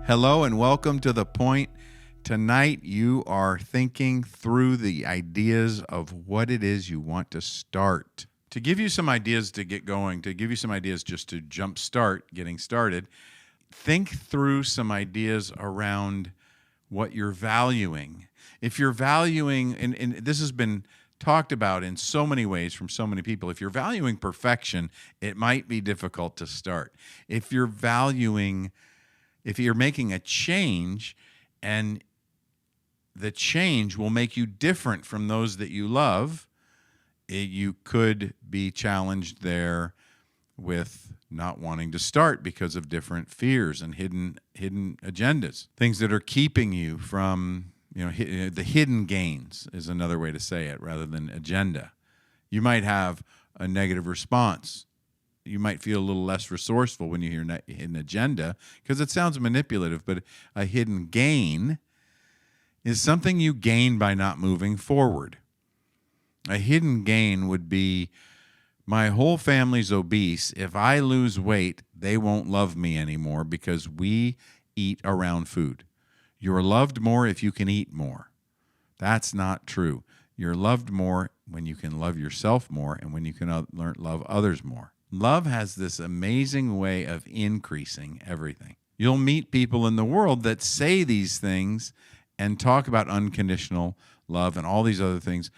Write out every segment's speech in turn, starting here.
Hello and welcome to The Point. Tonight you are thinking through the ideas of what it is you want to start. To give you some ideas to get going, to give you some ideas just to jump start getting started, think through some ideas around what you're valuing. If you're valuing, and this has been talked about in so many ways from so many people, if you're valuing perfection, it might be difficult to start. If you're making a change and the change will make you different from those that you love, you could be challenged there with not wanting to start because of different fears and hidden agendas, things that are keeping you from, the hidden gains is another way to say it rather than agenda. You might have a negative response. You might feel a little less resourceful when you hear hidden agenda because it sounds manipulative, but a hidden gain is something you gain by not moving forward. A hidden gain would be, my whole family's obese. If I lose weight, they won't love me anymore because we eat around food. You're loved more if you can eat more. That's not true. You're loved more when you can love yourself more and when you can love others more. Love has this amazing way of increasing everything. You'll meet people in the world that say these things and talk about unconditional love and all these other things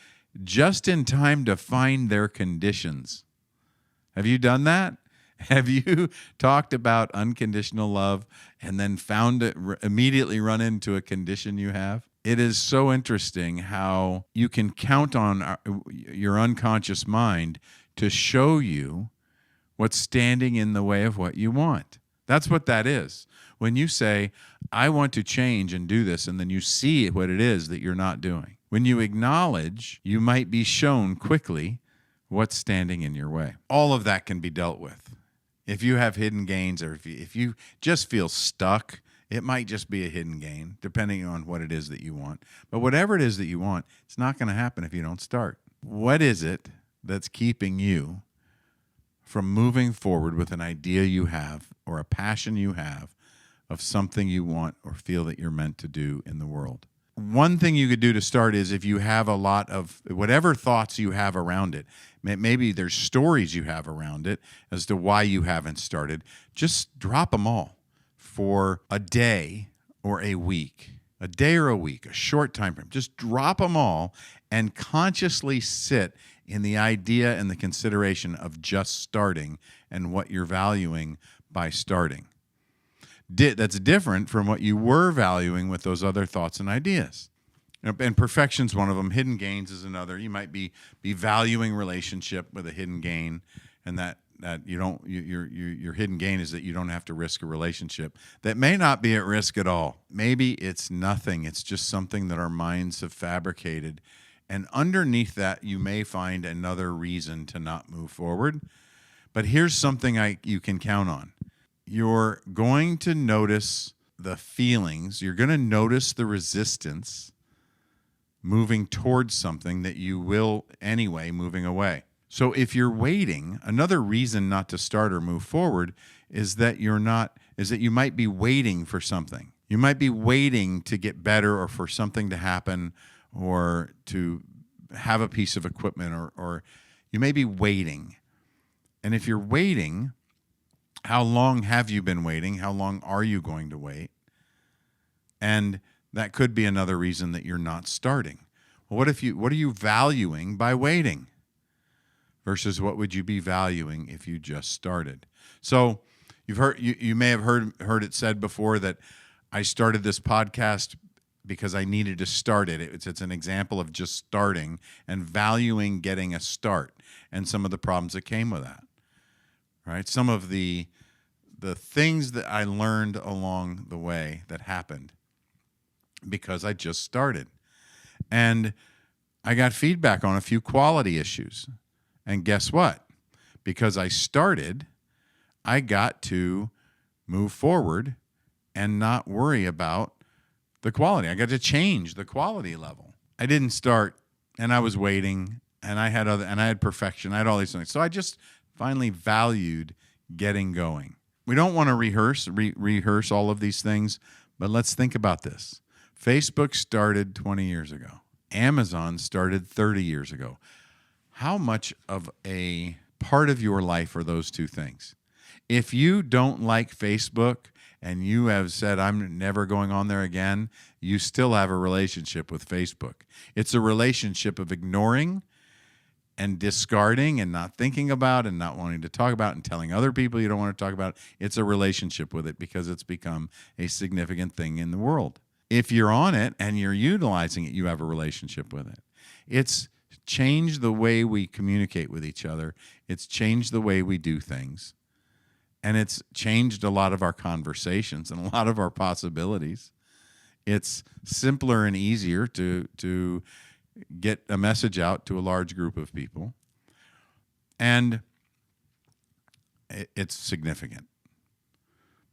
just in time to find their conditions. Have you done that? Have you talked about unconditional love and then found it immediately run into a condition you have? It is so interesting how you can count on your unconscious mind to show you what's standing in the way of what you want. That's what that is. When you say, I want to change and do this, and then you see what it is that you're not doing. When you acknowledge, you might be shown quickly what's standing in your way. All of that can be dealt with. If you have hidden gains or if you just feel stuck, it might just be a hidden gain, depending on what it is that you want. But whatever it is that you want, it's not going to happen if you don't start. What is it that's keeping you from moving forward with an idea you have or a passion you have of something you want or feel that you're meant to do in the world? One thing you could do to start is if you have a lot of whatever thoughts you have around it, maybe there's stories you have around it as to why you haven't started, just drop them all for a day or a week, a short time frame. Just drop them all and consciously sit in the idea and the consideration of just starting and what you're valuing by starting. That's different from what you were valuing with those other thoughts and ideas. And perfection's one of them. Hidden gains is another. You might be valuing relationship with a hidden gain, and that you don't your hidden gain is that you don't have to risk a relationship that may not be at risk at all. Maybe it's nothing. It's just something that our minds have fabricated. And underneath that, you may find another reason to not move forward. But here's something you can count on. You're going to notice the feelings. You're going to notice the resistance moving towards something that you will anyway moving away. So if you're waiting, another reason not to start or move forward is that you might be waiting for something. You might be waiting to get better or for something to happen or to have a piece of equipment or you may be waiting. And if you're waiting, how long have you been waiting? How long are you going to wait? And that could be another reason that you're not starting. Well, what are you valuing by waiting versus what would you be valuing if you just started? So you may have heard it said before that I started this podcast because I needed to start it. It's an example of just starting and valuing getting a start and some of the problems that came with that. Right? Some of the things that I learned along the way that happened because I just started. And I got feedback on a few quality issues. And guess what? Because I started, I got to move forward and not worry about the quality. I got to change the quality level. I didn't start and I was waiting and I had perfection. I had all these things. So I just finally valued getting going. We don't want to rehearse all of these things, but let's think about this. Facebook started 20 years ago. Amazon started 30 years ago. How much of a part of your life are those two things? If you don't like Facebook and you have said, I'm never going on there again, you still have a relationship with Facebook. It's a relationship of ignoring and discarding and not thinking about and not wanting to talk about and telling other people you don't want to talk about. It's a relationship with it because it's become a significant thing in the world. If you're on it and you're utilizing it, you have a relationship with it. It's changed the way we communicate with each other. It's changed the way we do things. And it's changed a lot of our conversations and a lot of our possibilities. It's simpler and easier to get a message out to a large group of people. And it's significant.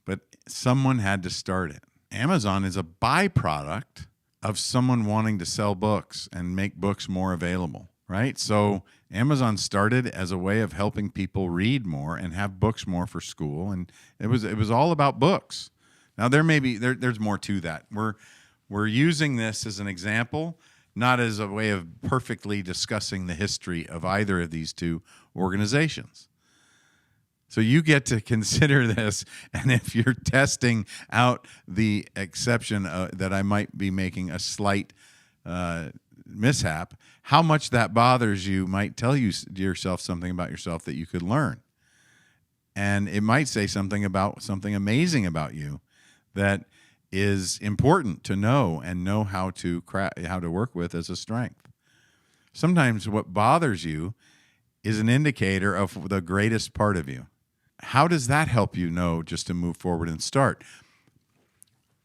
But someone had to start it. Amazon is a byproduct of someone wanting to sell books and make books more available, right? So Amazon started as a way of helping people read more and have books more for school, and it was all about books. Now there's more to that. We're using this as an example, not as a way of perfectly discussing the history of either of these two organizations. So you get to consider this, and if you're testing out the exception that I might be making a slight mishap, how much that bothers you might tell you yourself something about yourself that you could learn. And it might say something about something amazing about you that is important to know and know how to work with as a strength. Sometimes what bothers you is an indicator of the greatest part of you. How does that help you know just to move forward and start?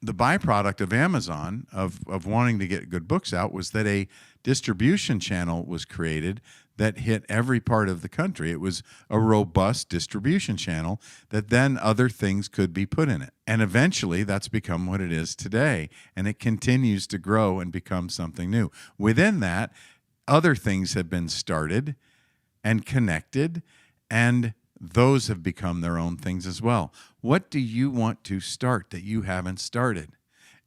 The byproduct of Amazon, of wanting to get good books out, was that a distribution channel was created that hit every part of the country. It was a robust distribution channel that then other things could be put in it. And eventually that's become what it is today. And it continues to grow and become something new. Within that, other things have been started and connected, and those have become their own things as well. What do you want to start that you haven't started?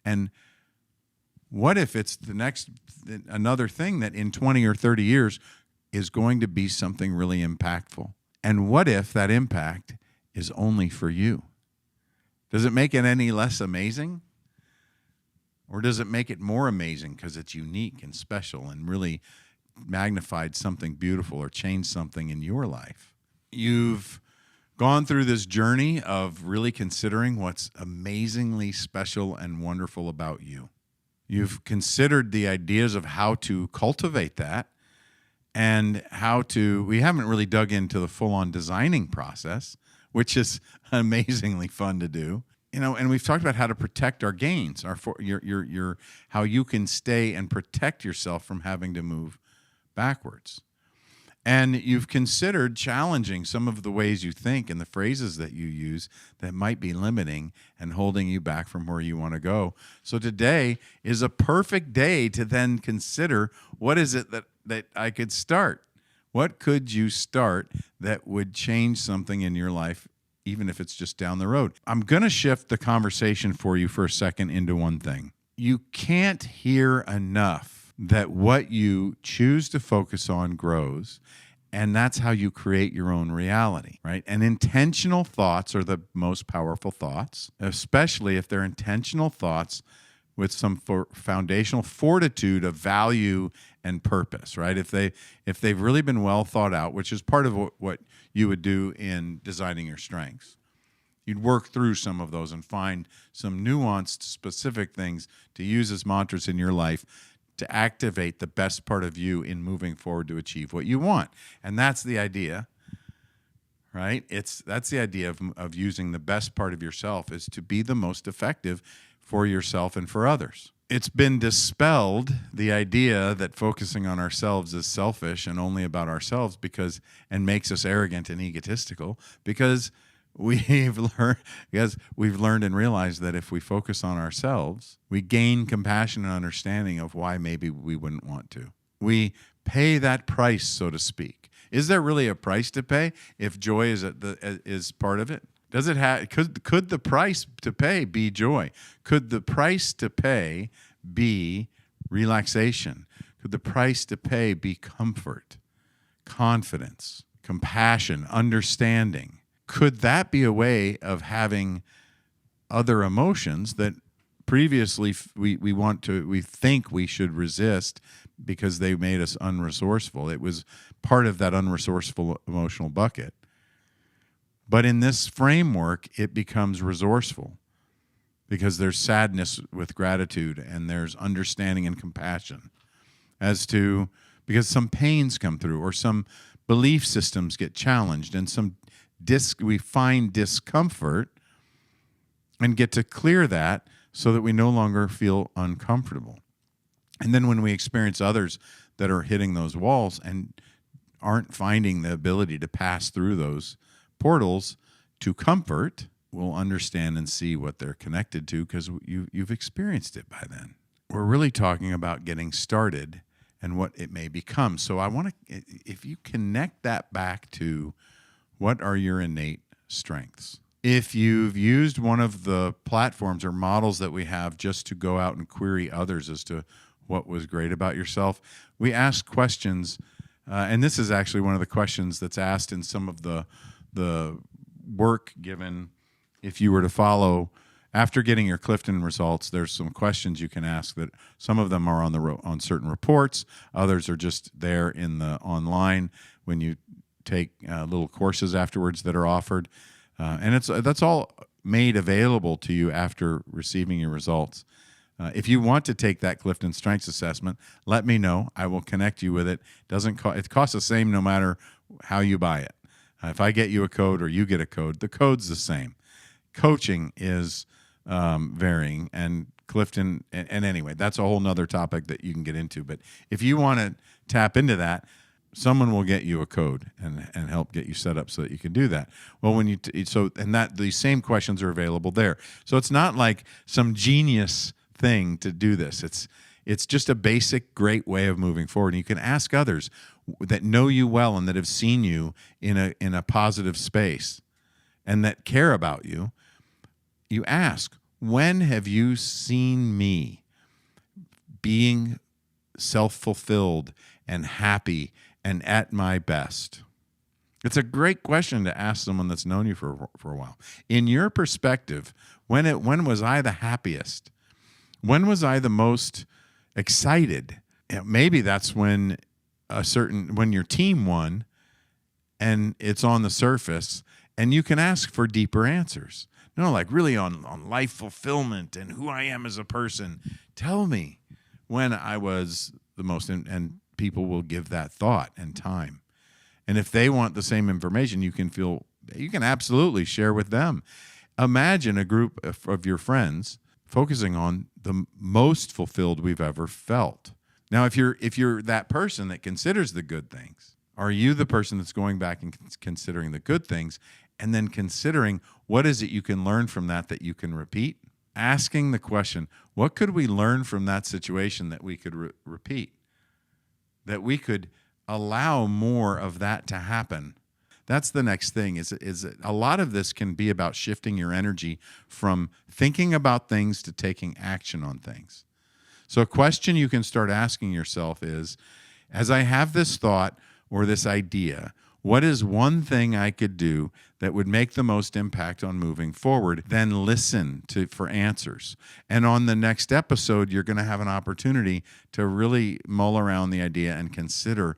And what if it's another thing that in 20 or 30 years is going to be something really impactful? And what if that impact is only for you? Does it make it any less amazing? Or does it make it more amazing because it's unique and special and really magnified something beautiful or changed something in your life? You've gone through this journey of really considering what's amazingly special and wonderful about you. You've considered the ideas of how to cultivate that and we haven't really dug into the full-on designing process, which is amazingly fun to do. And we've talked about how to protect our gains, how you can stay and protect yourself from having to move backwards. And you've considered challenging some of the ways you think and the phrases that you use that might be limiting and holding you back from where you want to go. So today is a perfect day to then consider, what is it that I could start? What could you start that would change something in your life, even if it's just down the road? I'm going to shift the conversation for you for a second into one thing. You can't hear enough that what you choose to focus on grows, and that's how you create your own reality, right? And intentional thoughts are the most powerful thoughts, especially if they're intentional thoughts with some foundational fortitude of value and purpose, right? If they've really been well thought out, which is part of what you would do in designing your strengths. You'd work through some of those and find some nuanced, specific things to use as mantras in your life to activate the best part of you in moving forward to achieve what you want. And that's the idea, right? That's the idea of using the best part of yourself, is to be the most effective for yourself and for others. It's been dispelled, the idea that focusing on ourselves is selfish and only about ourselves and makes us arrogant and egotistical, because we've learned and realized that if we focus on ourselves, we gain compassion and understanding of why maybe we wouldn't want to. We pay that price, so to speak. Is there really a price to pay if joy is part of it? Does it have could the price to pay be joy? Could the price to pay be relaxation? Could the price to pay be comfort, confidence, compassion, understanding? Could that be a way of having other emotions that previously we think we should resist because they made us unresourceful? It was part of that unresourceful emotional bucket. But in this framework, it becomes resourceful because there's sadness with gratitude and there's understanding and compassion because some pains come through or some belief systems get challenged and we find discomfort and get to clear that so that we no longer feel uncomfortable. And then when we experience others that are hitting those walls and aren't finding the ability to pass through those portals to comfort, we'll understand and see what they're connected to because you've experienced it by then. We're really talking about getting started and what it may become. So I want to, if you connect that back to what are your innate strengths? If you've used one of the platforms or models that we have just to go out and query others as to what was great about yourself, we ask questions, and this is actually one of the questions that's asked in some of the work given. If you were to follow, after getting your Clifton results, there's some questions you can ask that some of them are on certain reports, others are just there in the online when you take little courses afterwards that are offered. And that's all made available to you after receiving your results. If you want to take that Clifton Strengths Assessment, let me know. I will connect you with it. It costs the same no matter how you buy it. If I get you a code or you get a code, the code's the same. Coaching is varying, and Clifton, and anyway, that's a whole nother topic that you can get into. But if you want to tap into that, someone will get you a code and help get you set up so that you can do that. Well, when these same questions are available there. So it's not like some genius thing to do this. It's just a basic, great way of moving forward. And you can ask others that know you well and that have seen you in a positive space and that care about you. You ask, when have you seen me being self-fulfilled and happy and at my best? It's a great question to ask someone that's known you for a while. In your perspective, when was I the happiest? When was I the most excited? Maybe that's when your team won and it's on the surface and you can ask for deeper answers. No, like really on life fulfillment and who I am as a person. Tell me when I was the most, and people will give that thought and time. And if they want the same information, you can absolutely share with them. Imagine a group of your friends focusing on the most fulfilled we've ever felt. Now, if you're that person that considers the good things, are you the person that's going back and considering the good things and then considering what is it you can learn from that you can repeat? Asking the question, what could we learn from that situation that we could repeat? That we could allow more of that to happen. That's the next thing, is a lot of this can be about shifting your energy from thinking about things to taking action on things. So a question you can start asking yourself is, as I have this thought or this idea, what is one thing I could do that would make the most impact on moving forward? Then listen for answers. And on the next episode, you're going to have an opportunity to really mull around the idea and consider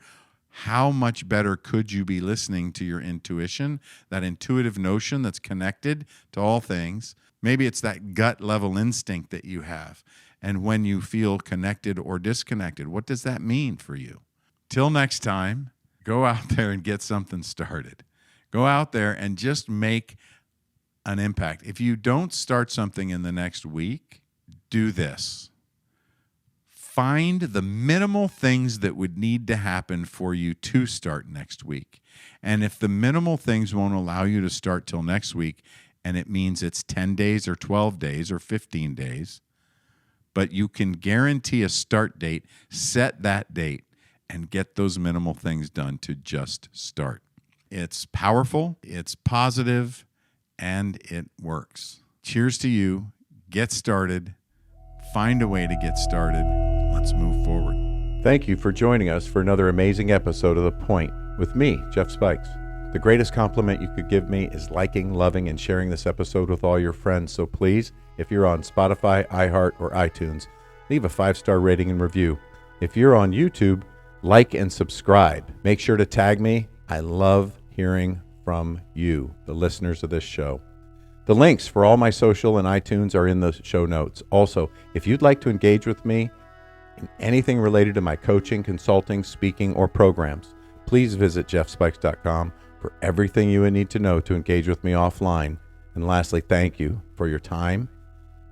how much better could you be listening to your intuition, that intuitive notion that's connected to all things. Maybe it's that gut level instinct that you have. And when you feel connected or disconnected, what does that mean for you? Till next time, go out there and get something started. Go out there and just make an impact. If you don't start something in the next week, do this. Find the minimal things that would need to happen for you to start next week. And if the minimal things won't allow you to start till next week, and it means it's 10 days or 12 days or 15 days, but you can guarantee a start date, set that date, and get those minimal things done to just start. It's powerful, it's positive, and it works. Cheers to you. Get started. Find a way to get started. Let's move forward. Thank you for joining us for another amazing episode of The Point with me, Jeff Spikes. The greatest compliment you could give me is liking, loving, and sharing this episode with all your friends. So please, if you're on Spotify, iHeart, or iTunes, leave a 5-star rating and review. If you're on YouTube, like and subscribe. Make sure to tag me. I love hearing from you, the listeners of this show. The links for all my social and iTunes are in the show notes. Also, if you'd like to engage with me in anything related to my coaching, consulting, speaking, or programs, please visit jeffspikes.com for everything you would need to know to engage with me offline. And lastly, thank you for your time,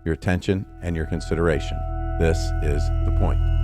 your attention, and your consideration. This is The Point.